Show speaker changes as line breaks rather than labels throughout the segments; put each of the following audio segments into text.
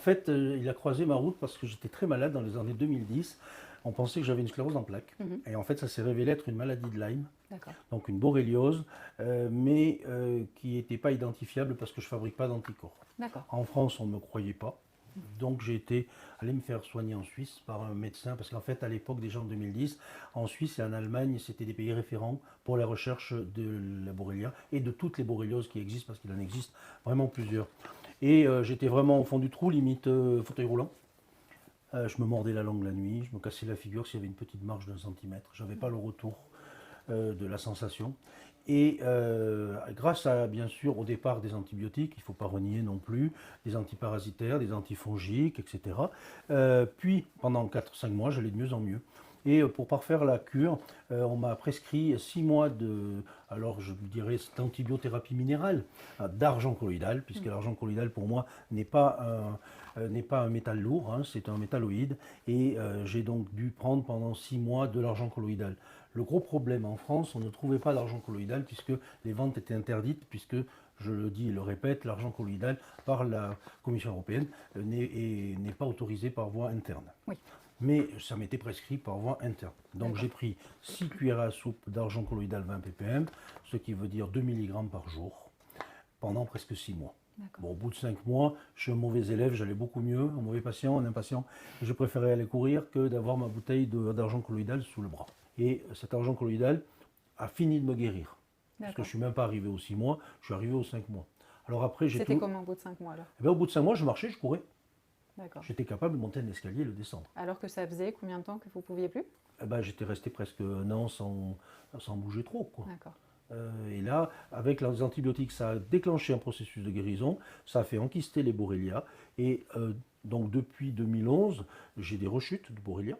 fait, il a croisé ma route parce que j'étais très malade dans les années 2010. On pensait que j'avais une sclérose en plaques. Et en fait, ça s'est révélé être une maladie de Lyme,
D'accord.
donc une borréliose, mais qui n'était pas identifiable parce que je ne fabrique pas d'anticorps.
D'accord.
En France, on ne me croyait pas. Donc j'ai été allé me faire soigner en Suisse par un médecin, parce qu'en fait à l'époque déjà en 2010, en Suisse et en Allemagne, c'était des pays référents pour la recherche de la borrelia et de toutes les borrélioses qui existent, parce qu'il en existe vraiment plusieurs. Et j'étais vraiment au fond du trou, limite fauteuil roulant. Je me mordais la langue la nuit, je me cassais la figure s'il y avait une petite marge d'un centimètre. Je n'avais pas le retour de la sensation. Et grâce à, bien sûr, au départ des antibiotiques, il ne faut pas renier non plus, des antiparasitaires, des antifongiques, etc. Puis, pendant 4-5 mois, j'allais de mieux en mieux. Et pour parfaire la cure, on m'a prescrit 6 mois de, alors je dirais, d'antibiothérapie minérale, d'argent colloïdal, puisque l'argent colloïdal pour moi n'est pas un métal lourd, hein, c'est un métalloïde. Et j'ai donc dû prendre pendant 6 mois de l'argent colloïdal. Le gros problème en France, on ne trouvait pas d'argent colloïdal puisque les ventes étaient interdites, puisque, je le dis et le répète, l'argent colloïdal par la Commission européenne n'est pas autorisé par voie interne.
Oui.
Mais ça m'était prescrit par voie interne. Donc j'ai pris 6 cuillères à soupe d'argent colloïdal 20 ppm, ce qui veut dire 2 mg par jour, pendant presque 6 mois. Bon, au bout de 5 mois, je suis un mauvais élève, j'allais beaucoup mieux, un mauvais patient, un impatient. Et je préférais aller courir que d'avoir ma bouteille d'argent colloïdal sous le bras. Et cet argent colloïdal a fini de me guérir. Parce que je ne suis même pas arrivé aux 6 mois, je suis arrivé aux 5 mois. Alors après,
C'était comment au bout de 5 mois alors?
Eh bien, au bout de 5 mois, je marchais, je courais.
D'accord.
J'étais capable de monter un escalier et le descendre.
Alors que ça faisait combien de temps que vous ne pouviez plus?
Eh ben, j'étais resté presque un an sans bouger trop, quoi.
D'accord.
Et là, avec les antibiotiques, ça a déclenché un processus de guérison, ça a fait enquister les borrélias. Et donc depuis 2011, j'ai des rechutes de borrélias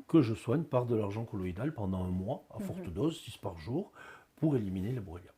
que je soigne par de l'argent colloïdal pendant un mois, à forte dose, 6 par jour, pour éliminer les borrélias.